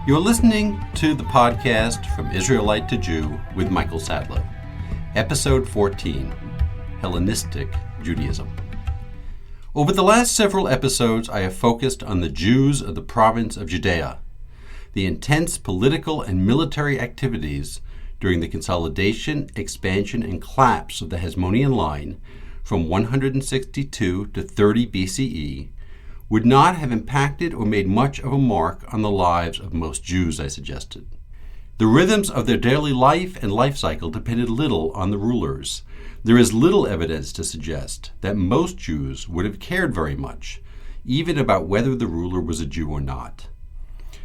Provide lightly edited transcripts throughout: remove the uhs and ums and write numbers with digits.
You're listening to the podcast From Israelite to Jew with Michael Sadlow, Episode 14, Hellenistic Judaism. Over the last several episodes, I have focused on the Jews of the province of Judaea, the intense political and military activities during the consolidation, expansion, and collapse of the Hasmonean line from 162 to 30 BCE would not have impacted or made much of a mark on the lives of most Jews, I suggested. The rhythms of their daily life and life cycle depended little on the rulers. There is little evidence to suggest that most Jews would have cared very much, even about whether the ruler was a Jew or not.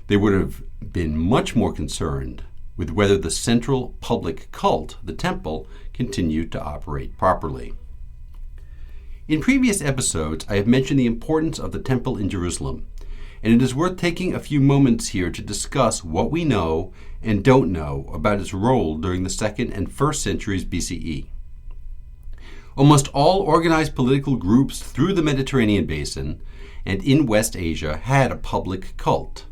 They would have been much more concerned with whether the central public cult, the temple, continued to operate properly. In previous episodes, I have mentioned the importance of the temple in Jerusalem, and it is worth taking a few moments here to discuss what we know and don't know about its role during the 2nd and 1st centuries BCE. Almost all organized political groups through the Mediterranean basin and in West Asia had a public cult,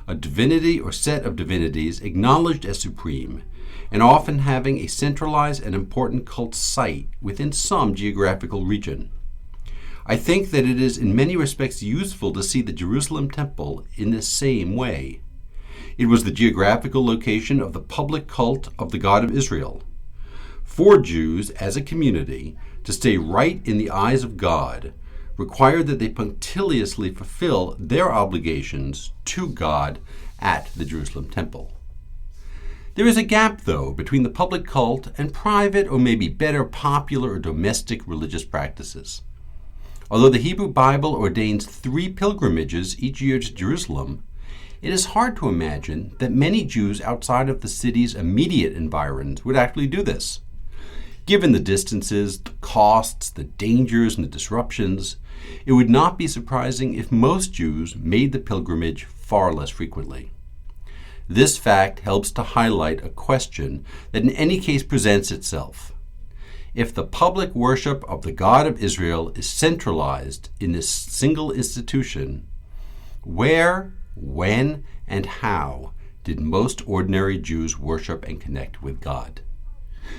a divinity or set of divinities acknowledged as supreme, and often having a centralized and important cult site within some geographical region. I think that it is in many respects useful to see the Jerusalem temple in this same way. It was the geographical location of the public cult of the God of Israel. For Jews as a community to stay right in the eyes of God required that they punctiliously fulfill their obligations to God at the Jerusalem temple. There is a gap, though, between the public cult and private, or maybe better, popular or domestic religious practices. Although the Hebrew Bible ordains 3 pilgrimages each year to Jerusalem, it is hard to imagine that many Jews outside of the city's immediate environs would actually do this. Given the distances, the costs, the dangers, and the disruptions, it would not be surprising if most Jews made the pilgrimage far less frequently. This fact helps to highlight a question that in any case presents itself. If the public worship of the God of Israel is centralized in this single institution, where, when, and how did most ordinary Jews worship and connect with God?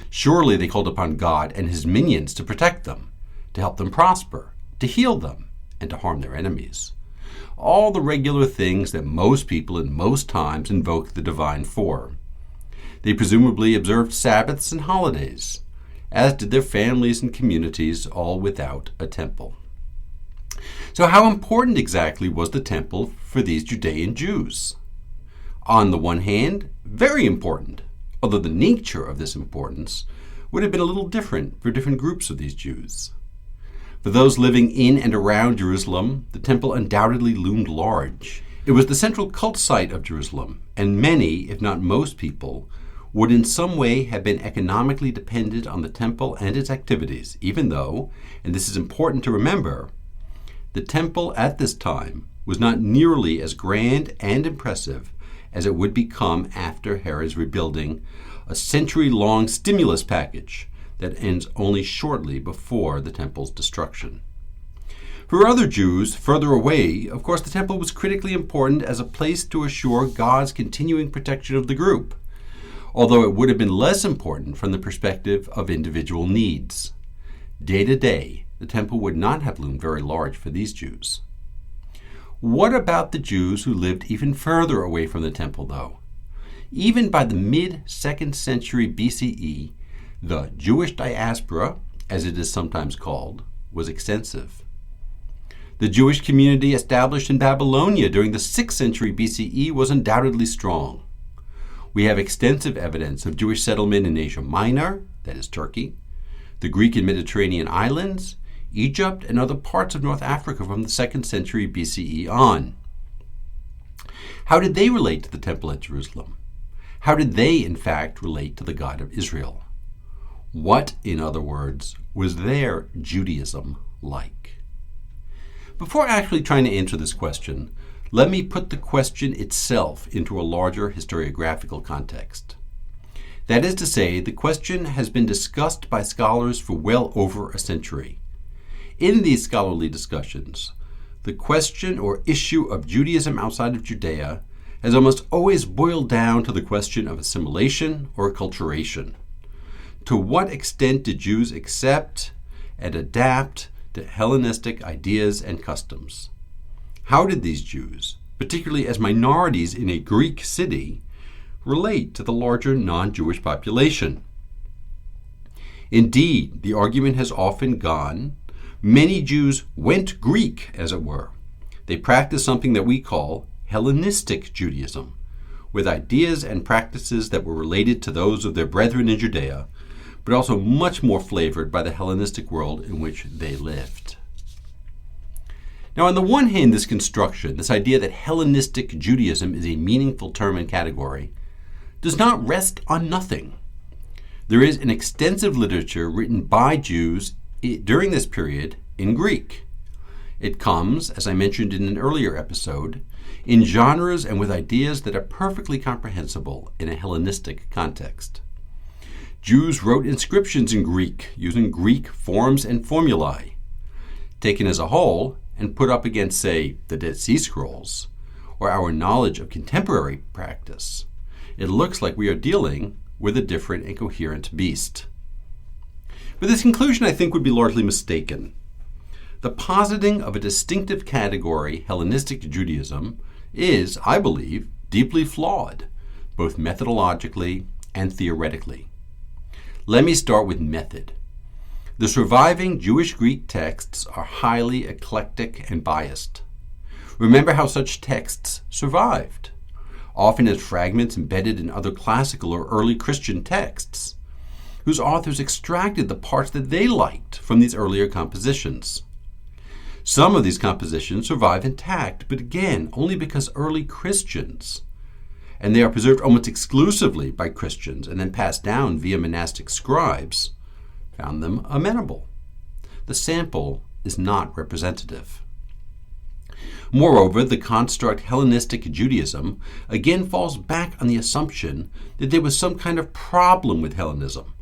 Surely they called upon God and his minions to protect them, to help them prosper, to heal them, and to harm their enemies. All the regular things that most people in most times invoke the divine for. They presumably observed Sabbaths and holidays, as did their families and communities, all without a temple. So how important exactly was the temple for these Judean Jews? On the one hand, very important, although the nature of this importance would have been a little different for different groups of these Jews. For those living in and around Jerusalem, the temple undoubtedly loomed large. It was the central cult site of Jerusalem, and many, if not most people, would in some way have been economically dependent on the temple and its activities, even though, and this is important to remember, the temple at this time was not nearly as grand and impressive as it would become after Herod's rebuilding, a century-long stimulus package that ends only shortly before the temple's destruction. For other Jews further away, of course, the temple was critically important as a place to assure God's continuing protection of the group, although it would have been less important from the perspective of individual needs. Day to day, the temple would not have loomed very large for these Jews. What about the Jews who lived even further away from the temple, though? Even by the mid-2nd century BCE, the Jewish diaspora, as it is sometimes called, was extensive. The Jewish community established in Babylonia during the 6th century BCE was undoubtedly strong. We have extensive evidence of Jewish settlement in Asia Minor, that is Turkey, the Greek and Mediterranean islands, Egypt, and other parts of North Africa from the 2nd century BCE on. How did they relate to the temple at Jerusalem? How did they, in fact, relate to the God of Israel? What, in other words, was their Judaism like? Before actually trying to answer this question, let me put the question itself into a larger historiographical context. That is to say, the question has been discussed by scholars for well over a century. In these scholarly discussions, the question or issue of Judaism outside of Judea has almost always boiled down to the question of assimilation or acculturation. To what extent did Jews accept and adapt to Hellenistic ideas and customs? How did these Jews, particularly as minorities in a Greek city, relate to the larger non-Jewish population? Indeed, the argument has often gone, many Jews went Greek, as it were. They practiced something that we call Hellenistic Judaism, with ideas and practices that were related to those of their brethren in Judea, but also much more flavored by the Hellenistic world in which they lived. Now, on the one hand, this construction, this idea that Hellenistic Judaism is a meaningful term and category, does not rest on nothing. There is an extensive literature written by Jews during this period in Greek. It comes, as I mentioned in an earlier episode, in genres and with ideas that are perfectly comprehensible in a Hellenistic context. Jews wrote inscriptions in Greek using Greek forms and formulae. Taken as a whole and put up against, say, the Dead Sea Scrolls, or our knowledge of contemporary practice, it looks like we are dealing with a different and coherent beast. But this conclusion, I think, would be largely mistaken. The positing of a distinctive category, Hellenistic Judaism, is, I believe, deeply flawed, both methodologically and theoretically. Let me start with method. The surviving Jewish Greek texts are highly eclectic and biased. Remember how such texts survived, often as fragments embedded in other classical or early Christian texts, whose authors extracted the parts that they liked from these earlier compositions. Some of these compositions survive intact, but again, only because early Christians, and they are preserved almost exclusively by Christians and then passed down via monastic scribes, found them amenable. The sample is not representative. Moreover, the construct Hellenistic Judaism again falls back on the assumption that there was some kind of problem with Hellenism,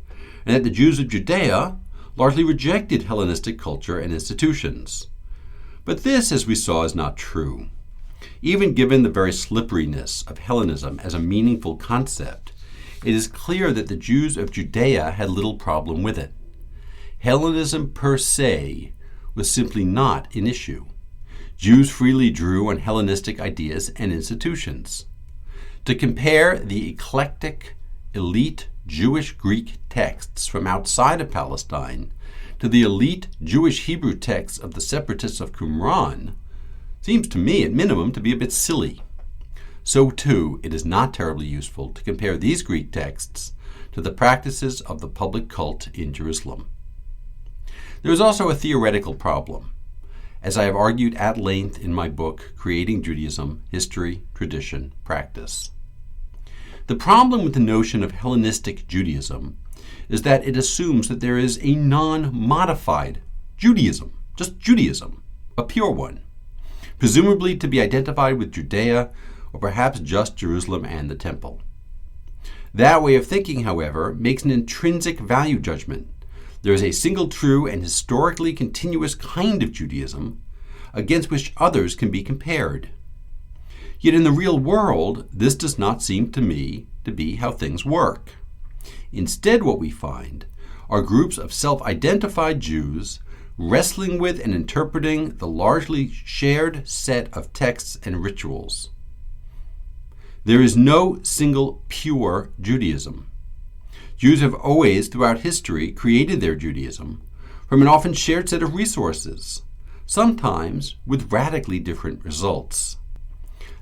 and that the Jews of Judea largely rejected Hellenistic culture and institutions. But this, as we saw, is not true. Even given the very slipperiness of Hellenism as a meaningful concept, it is clear that the Jews of Judea had little problem with it. Hellenism per se was simply not an issue. Jews freely drew on Hellenistic ideas and institutions. To compare the eclectic, elite Jewish Greek texts from outside of Palestine to the elite Jewish Hebrew texts of the separatists of Qumran seems to me, at minimum, to be a bit silly. So, too, it is not terribly useful to compare these Greek texts to the practices of the public cult in Jerusalem. There is also a theoretical problem, as I have argued at length in my book, Creating Judaism, History, Tradition, Practice. The problem with the notion of Hellenistic Judaism is that it assumes that there is a non-modified Judaism, just Judaism, a pure one, presumably to be identified with Judea or perhaps just Jerusalem and the Temple. That way of thinking, however, makes an intrinsic value judgment. There is a single true and historically continuous kind of Judaism against which others can be compared. Yet in the real world, this does not seem to me to be how things work. Instead, what we find are groups of self-identified Jews wrestling with and interpreting the largely shared set of texts and rituals. There is no single pure Judaism. Jews have always, throughout history, created their Judaism from an often shared set of resources, sometimes with radically different results.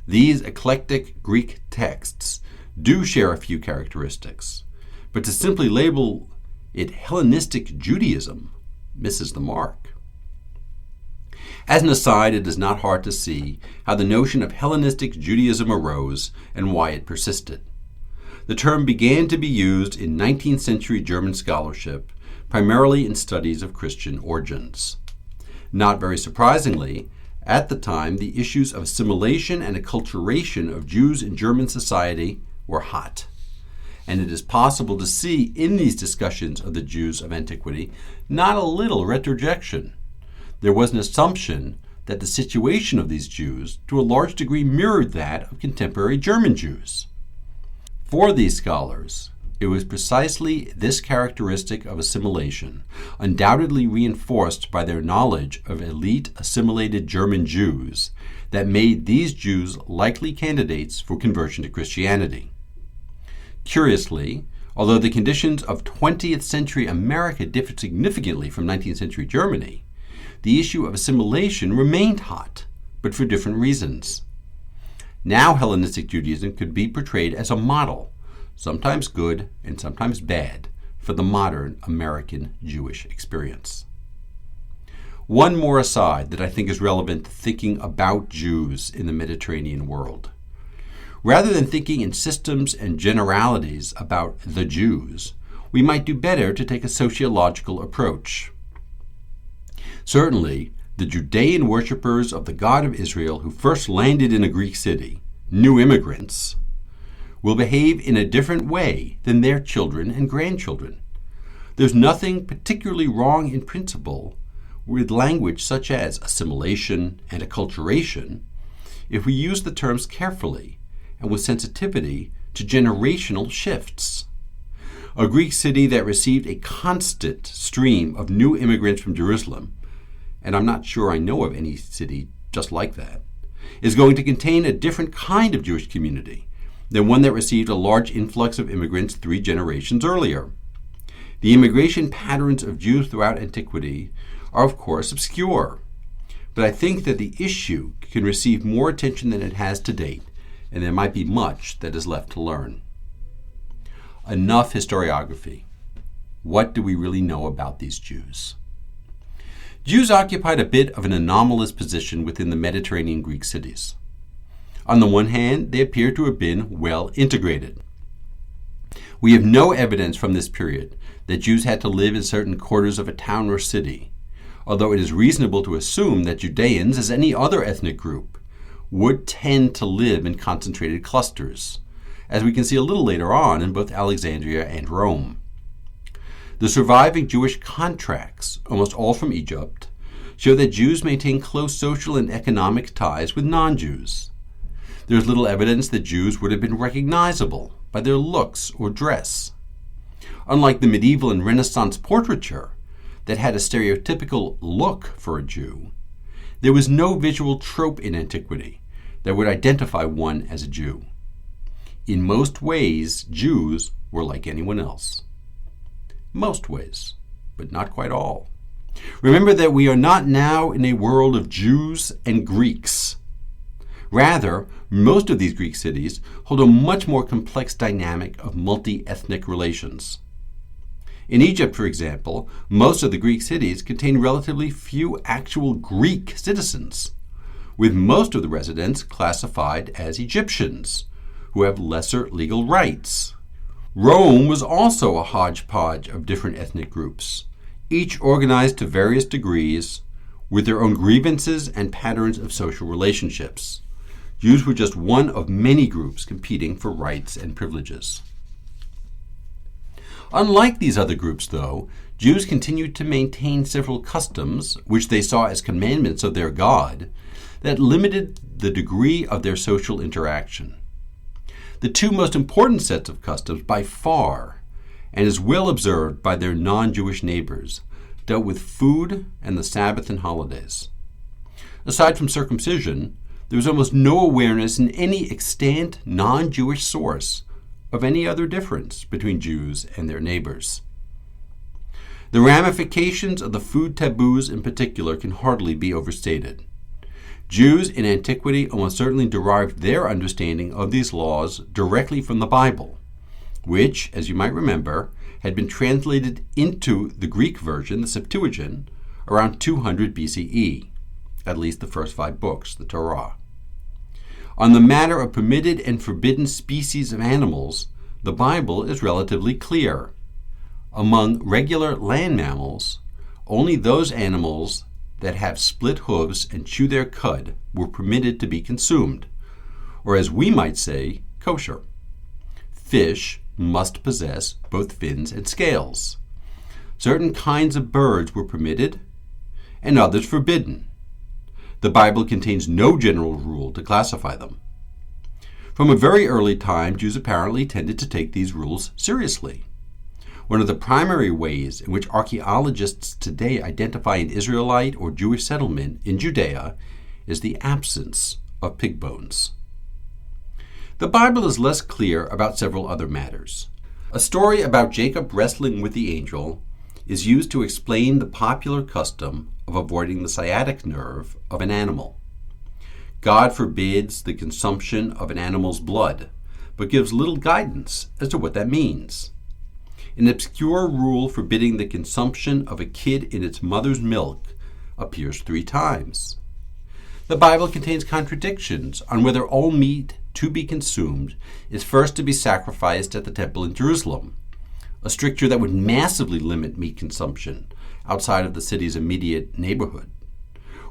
These eclectic Greek texts do share a few characteristics, but to simply label it Hellenistic Judaism misses the mark. As an aside, it is not hard to see how the notion of Hellenistic Judaism arose and why it persisted. The term began to be used in 19th century German scholarship, primarily in studies of Christian origins. Not very surprisingly, at the time, the issues of assimilation and acculturation of Jews in German society were hot. And it is possible to see in these discussions of the Jews of antiquity not a little retrojection. There was an assumption that the situation of these Jews to a large degree mirrored that of contemporary German Jews. For these scholars, it was precisely this characteristic of assimilation, undoubtedly reinforced by their knowledge of elite assimilated German Jews, that made these Jews likely candidates for conversion to Christianity. Curiously, although the conditions of 20th century America differed significantly from 19th century Germany, the issue of assimilation remained hot, but for different reasons. Now Hellenistic Judaism could be portrayed as a model, sometimes good and sometimes bad, for the modern American Jewish experience. One more aside that I think is relevant to thinking about Jews in the Mediterranean world. Rather than thinking in systems and generalities about the Jews, we might do better to take a sociological approach. Certainly, the Judean worshippers of the God of Israel who first landed in a Greek city, new immigrants, will behave in a different way than their children and grandchildren. There's nothing particularly wrong in principle with language such as assimilation and acculturation if we use the terms carefully and with sensitivity to generational shifts. A Greek city that received a constant stream of new immigrants from Jerusalem, and I'm not sure I know of any city just like that, is going to contain a different kind of Jewish community than one that received a large influx of immigrants 3 generations earlier. The immigration patterns of Jews throughout antiquity are, of course, obscure, but I think that the issue can receive more attention than it has to date, and there might be much that is left to learn. Enough historiography. What do we really know about these Jews? Jews occupied a bit of an anomalous position within the Mediterranean Greek cities. On the one hand, they appear to have been well integrated. We have no evidence from this period that Jews had to live in certain quarters of a town or city, although it is reasonable to assume that Judeans, as any other ethnic group, would tend to live in concentrated clusters, as we can see a little later on in both Alexandria and Rome. The surviving Jewish contracts, almost all from Egypt, show that Jews maintain close social and economic ties with non-Jews. There is little evidence that Jews would have been recognizable by their looks or dress. Unlike the medieval and Renaissance portraiture that had a stereotypical look for a Jew, there was no visual trope in antiquity that would identify one as a Jew. In most ways, Jews were like anyone else. Most ways, but not quite all. Remember that we are not now in a world of Jews and Greeks. Rather, most of these Greek cities hold a much more complex dynamic of multi-ethnic relations. In Egypt, for example, most of the Greek cities contain relatively few actual Greek citizens, with most of the residents classified as Egyptians, who have lesser legal rights. Rome was also a hodgepodge of different ethnic groups, each organized to various degrees, with their own grievances and patterns of social relationships. Jews were just one of many groups competing for rights and privileges. Unlike these other groups, though, Jews continued to maintain several customs, which they saw as commandments of their God, that limited the degree of their social interaction. The 2 most important sets of customs by far, and as well observed by their non-Jewish neighbors, dealt with food and the Sabbath and holidays. Aside from circumcision, there was almost no awareness in any extant non-Jewish source of any other difference between Jews and their neighbors. The ramifications of the food taboos in particular can hardly be overstated. Jews in antiquity almost certainly derived their understanding of these laws directly from the Bible, which, as you might remember, had been translated into the Greek version, the Septuagint, around 200 BCE, at least the first 5 books, the Torah. On the matter of permitted and forbidden species of animals, the Bible is relatively clear. Among regular land mammals, only those animals that have split hooves and chew their cud were permitted to be consumed, or as we might say, kosher. Fish must possess both fins and scales. Certain kinds of birds were permitted and others forbidden. The Bible contains no general rule to classify them. From a very early time, Jews apparently tended to take these rules seriously. One of the primary ways in which archaeologists today identify an Israelite or Jewish settlement in Judea is the absence of pig bones. The Bible is less clear about several other matters. A story about Jacob wrestling with the angel is used to explain the popular custom of avoiding the sciatic nerve of an animal. God forbids the consumption of an animal's blood, but gives little guidance as to what that means. An obscure rule forbidding the consumption of a kid in its mother's milk appears 3 times. The Bible contains contradictions on whether all meat to be consumed is first to be sacrificed at the temple in Jerusalem, a stricture that would massively limit meat consumption outside of the city's immediate neighborhood,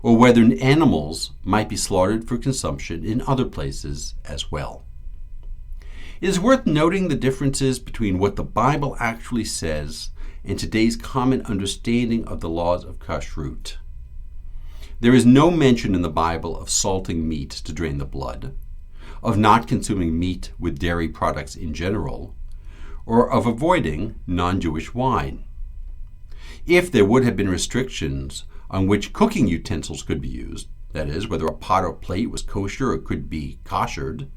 or whether animals might be slaughtered for consumption in other places as well. It is worth noting the differences between what the Bible actually says and today's common understanding of the laws of kashrut. There is no mention in the Bible of salting meat to drain the blood, of not consuming meat with dairy products in general, or of avoiding non-Jewish wine. If there would have been restrictions on which cooking utensils could be used, that is, whether a pot or plate was kosher or could be koshered,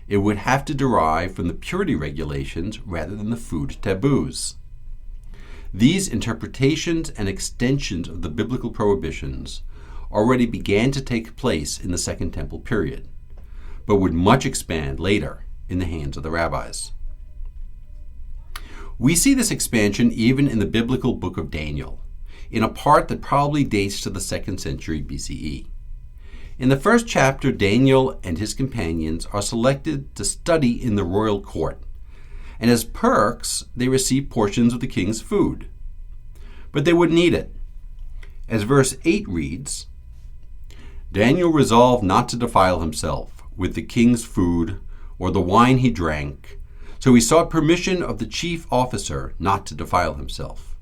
it would have to derive from the purity regulations rather than the food taboos. These interpretations and extensions of the biblical prohibitions already began to take place in the Second Temple period, but would much expand later in the hands of the rabbis. We see this expansion even in the biblical book of Daniel, in a part that probably dates to the 2nd century BCE. In the first chapter, Daniel and his companions are selected to study in the royal court, and as perks, they receive portions of the king's food. But they wouldn't eat it. As verse 8 reads, Daniel resolved not to defile himself with the king's food or the wine he drank, so he sought permission of the chief officer not to defile himself.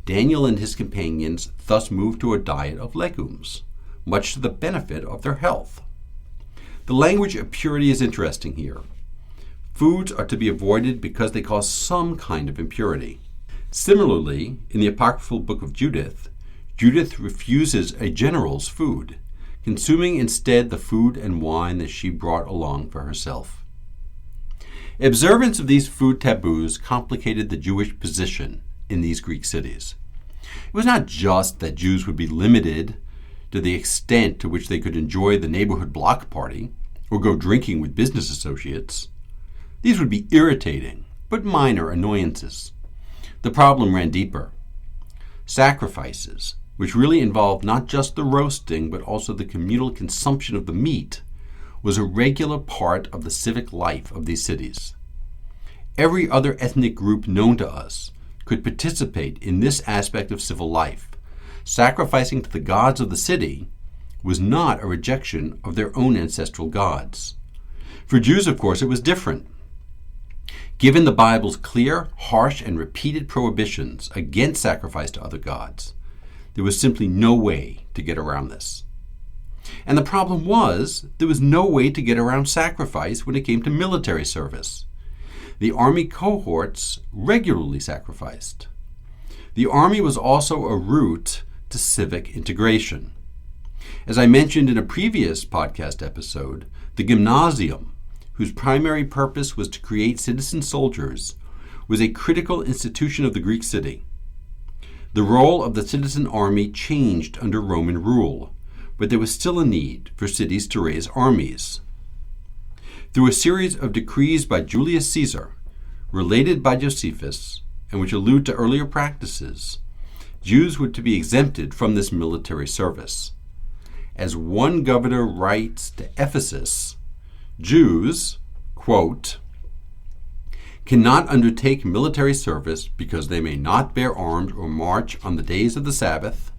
Daniel and his companions thus moved to a diet of legumes, much to the benefit of their health. The language of purity is interesting here. Foods are to be avoided because they cause some kind of impurity. Similarly, in the apocryphal book of Judith, Judith refuses a general's food, consuming instead the food and wine that she brought along for herself. Observance of these food taboos complicated the Jewish position in these Greek cities. It was not just that Jews would be limited to the extent to which they could enjoy the neighborhood block party or go drinking with business associates. These would be irritating, but minor annoyances. The problem ran deeper. Sacrifices, which really involved not just the roasting but also the communal consumption of the meat, was a regular part of the civic life of these cities. Every other ethnic group known to us could participate in this aspect of civil life. Sacrificing to the gods of the city was not a rejection of their own ancestral gods. For Jews, of course, it was different. Given the Bible's clear, harsh, and repeated prohibitions against sacrifice to other gods, there was simply no way to get around this. And the problem was, there was no way to get around sacrifice when it came to military service. The army cohorts regularly sacrificed. The army was also a route to civic integration. As I mentioned in a previous podcast episode, the gymnasium, whose primary purpose was to create citizen soldiers, was a critical institution of the Greek city. The role of the citizen army changed under Roman rule, but there was still a need for cities to raise armies. Through a series of decrees by Julius Caesar, related by Josephus, and which allude to earlier practices, Jews were to be exempted from this military service. As one governor writes to Ephesus, Jews, quote, cannot undertake military service because they may not bear arms or march on the days of the Sabbath,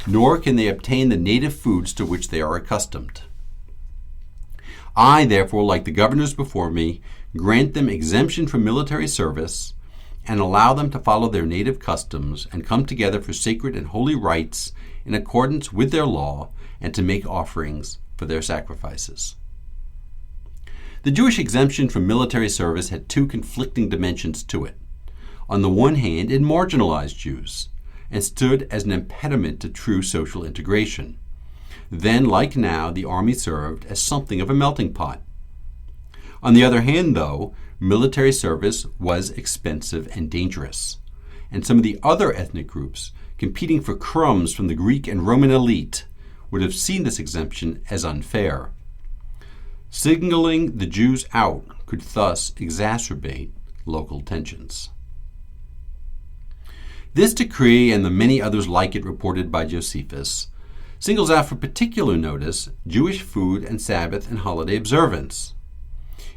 nor can they obtain the native foods to which they are accustomed. I, therefore, like the governors before me, grant them exemption from military service and allow them to follow their native customs and come together for sacred and holy rites in accordance with their law and to make offerings for their sacrifices. The Jewish exemption from military service had two conflicting dimensions to it. On the one hand, it marginalized Jews and stood as an impediment to true social integration. Then, like now, the army served as something of a melting pot. On the other hand, though, military service was expensive and dangerous, and some of the other ethnic groups competing for crumbs from the Greek and Roman elite would have seen this exemption as unfair. Singling the Jews out could thus exacerbate local tensions. This decree, and the many others like it reported by Josephus, singles out for particular notice Jewish food and Sabbath and holiday observance.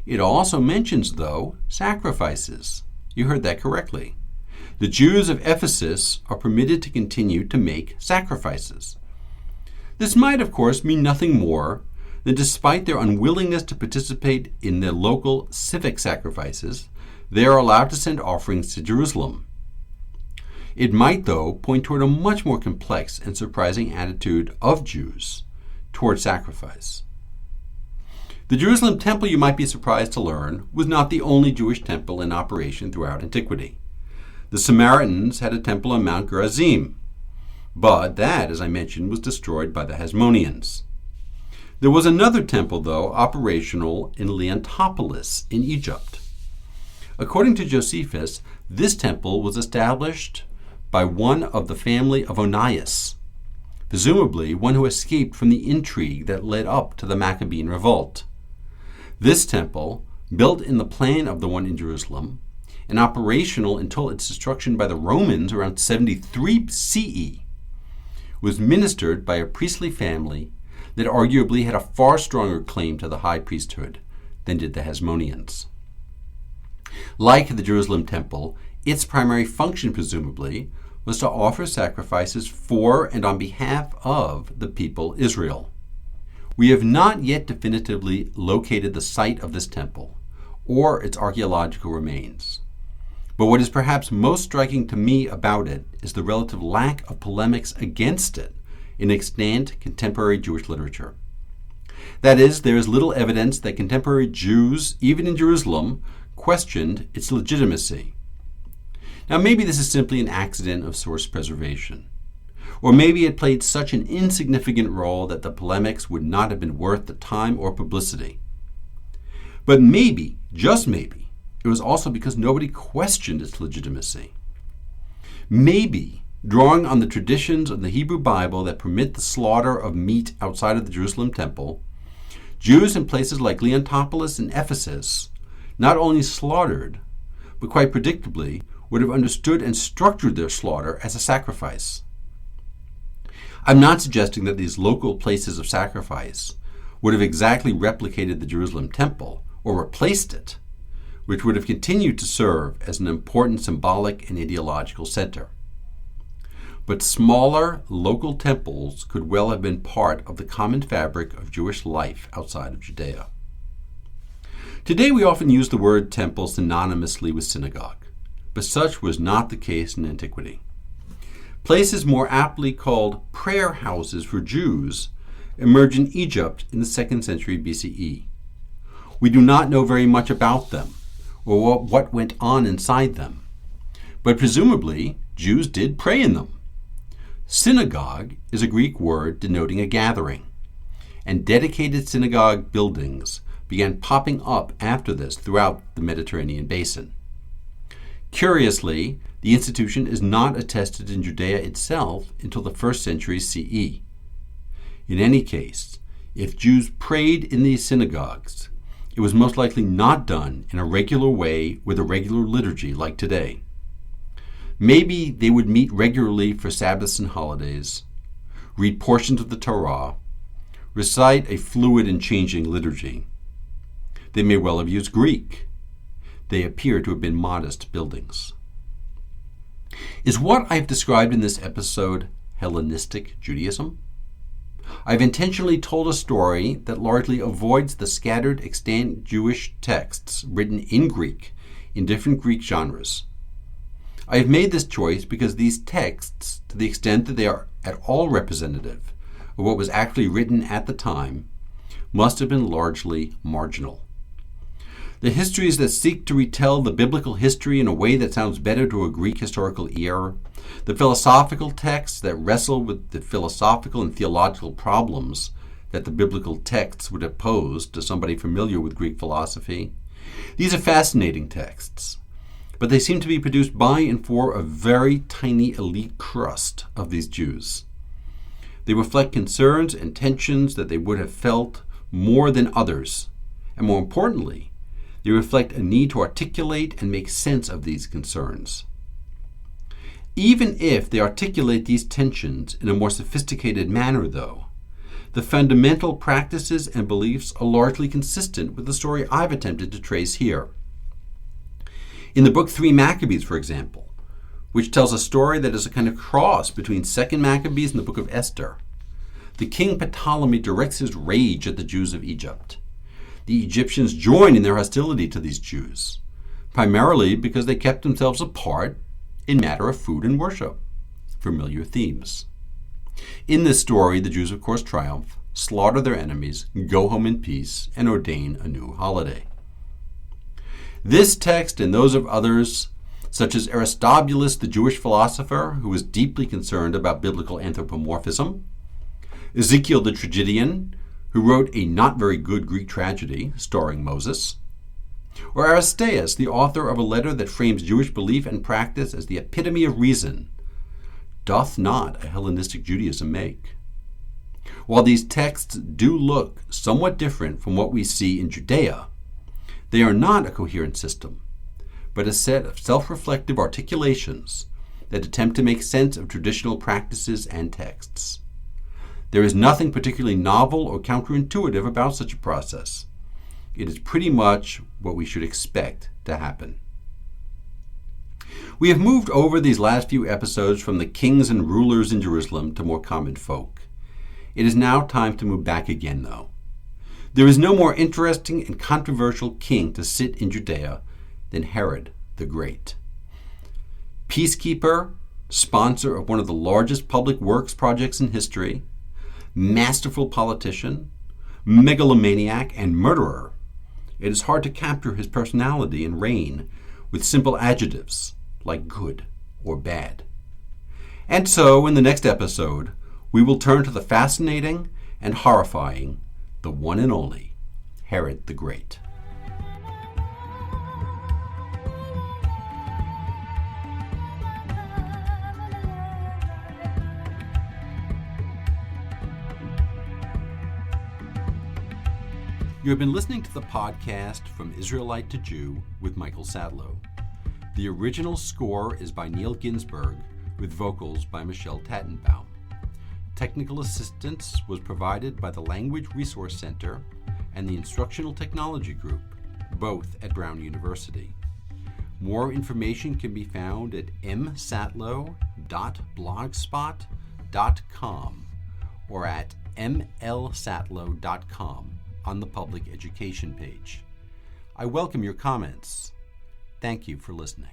It also mentions, though, sacrifices. You heard that correctly. The Jews of Ephesus are permitted to continue to make sacrifices. This might, of course, mean nothing more than despite their unwillingness to participate in their local civic sacrifices, they are allowed to send offerings to Jerusalem. It might, though, point toward a much more complex and surprising attitude of Jews toward sacrifice. The Jerusalem temple, you might be surprised to learn, was not the only Jewish temple in operation throughout antiquity. The Samaritans had a temple on Mount Gerizim, but that, as I mentioned, was destroyed by the Hasmoneans. There was another temple, though, operational in Leontopolis in Egypt. According to Josephus, this temple was established by one of the family of Onias, presumably one who escaped from the intrigue that led up to the Maccabean revolt. This temple, built in the plan of the one in Jerusalem, and operational until its destruction by the Romans around 73 CE, was ministered by a priestly family that arguably had a far stronger claim to the high priesthood than did the Hasmoneans. Like the Jerusalem temple, its primary function, presumably, was to offer sacrifices for and on behalf of the people Israel. We have not yet definitively located the site of this temple or its archaeological remains. But what is perhaps most striking to me about it is the relative lack of polemics against it in extant contemporary Jewish literature. That is, there is little evidence that contemporary Jews, even in Jerusalem, questioned its legitimacy. Now, maybe this is simply an accident of source preservation, or maybe it played such an insignificant role that the polemics would not have been worth the time or publicity. But maybe, just maybe, it was also because nobody questioned its legitimacy. Maybe, drawing on the traditions of the Hebrew Bible that permit the slaughter of meat outside of the Jerusalem temple, Jews in places like Leontopolis and Ephesus not only slaughtered, but quite predictably would have understood and structured their slaughter as a sacrifice. I'm not suggesting that these local places of sacrifice would have exactly replicated the Jerusalem temple or replaced it, which would have continued to serve as an important symbolic and ideological center. But smaller local temples could well have been part of the common fabric of Jewish life outside of Judea. Today we often use the word temple synonymously with synagogue, but such was not the case in antiquity. Places more aptly called prayer houses for Jews emerged in Egypt in the 2nd century BCE. We do not know very much about them or what went on inside them, but presumably Jews did pray in them. Synagogue is a Greek word denoting a gathering, and dedicated synagogue buildings began popping up after this throughout the Mediterranean basin. Curiously, the institution is not attested in Judea itself until the 1st century CE. In any case, if Jews prayed in these synagogues, it was most likely not done in a regular way with a regular liturgy like today. Maybe they would meet regularly for Sabbaths and holidays, read portions of the Torah, recite a fluid and changing liturgy. They may well have used Greek. They appear to have been modest buildings. Is what I've described in this episode Hellenistic Judaism? I've intentionally told a story that largely avoids the scattered extant Jewish texts written in Greek in different Greek genres. I have made this choice because these texts, to the extent that they are at all representative of what was actually written at the time must have been largely marginal. The histories that seek to retell the biblical history in a way that sounds better to a Greek historical ear, the philosophical texts that wrestle with the philosophical and theological problems that the biblical texts would have posed to somebody familiar with Greek philosophy, these are fascinating texts, but they seem to be produced by and for a very tiny elite crust of these Jews. They reflect concerns and tensions that they would have felt more than others, and more importantly, they reflect a need to articulate and make sense of these concerns. Even if they articulate these tensions in a more sophisticated manner, though, the fundamental practices and beliefs are largely consistent with the story I've attempted to trace here. In the book 3 Maccabees, for example, which tells a story that is a kind of cross between 2 Maccabees and the book of Esther, the king Ptolemy directs his rage at the Jews of Egypt. The Egyptians join in their hostility to these Jews, primarily because they kept themselves apart in matter of food and worship, familiar themes. In this story, the Jews, of course, triumph, slaughter their enemies, go home in peace, and ordain a new holiday. This text and those of others, such as Aristobulus, the Jewish philosopher, who was deeply concerned about biblical anthropomorphism, Ezekiel the tragedian, who wrote a not very good Greek tragedy starring Moses, or Aristeas, the author of a letter that frames Jewish belief and practice as the epitome of reason, doth not a Hellenistic Judaism make. While these texts do look somewhat different from what we see in Judea, they are not a coherent system, but a set of self-reflective articulations that attempt to make sense of traditional practices and texts. There is nothing particularly novel or counterintuitive about such a process. It is pretty much what we should expect to happen. We have moved over these last few episodes from the kings and rulers in Jerusalem to more common folk. It is now time to move back again, though. There is no more interesting and controversial king to sit in Judea than Herod the Great. Peacekeeper, sponsor of one of the largest public works projects in history, masterful politician, megalomaniac, and murderer, it is hard to capture his personality and reign with simple adjectives like good or bad. And so, in the next episode, we will turn to the fascinating and horrifying, the one and only, Herod the Great. You have been listening to the podcast From Israelite to Jew with Michael Sadlow. The original score is by Neil Ginsberg with vocals by Michelle Tattenbaum. Technical assistance was provided by the Language Resource Center and the Instructional Technology Group, both at Brown University. More information can be found at msatlow.blogspot.com or at mlsatlow.com on the public education page. I welcome your comments. Thank you for listening.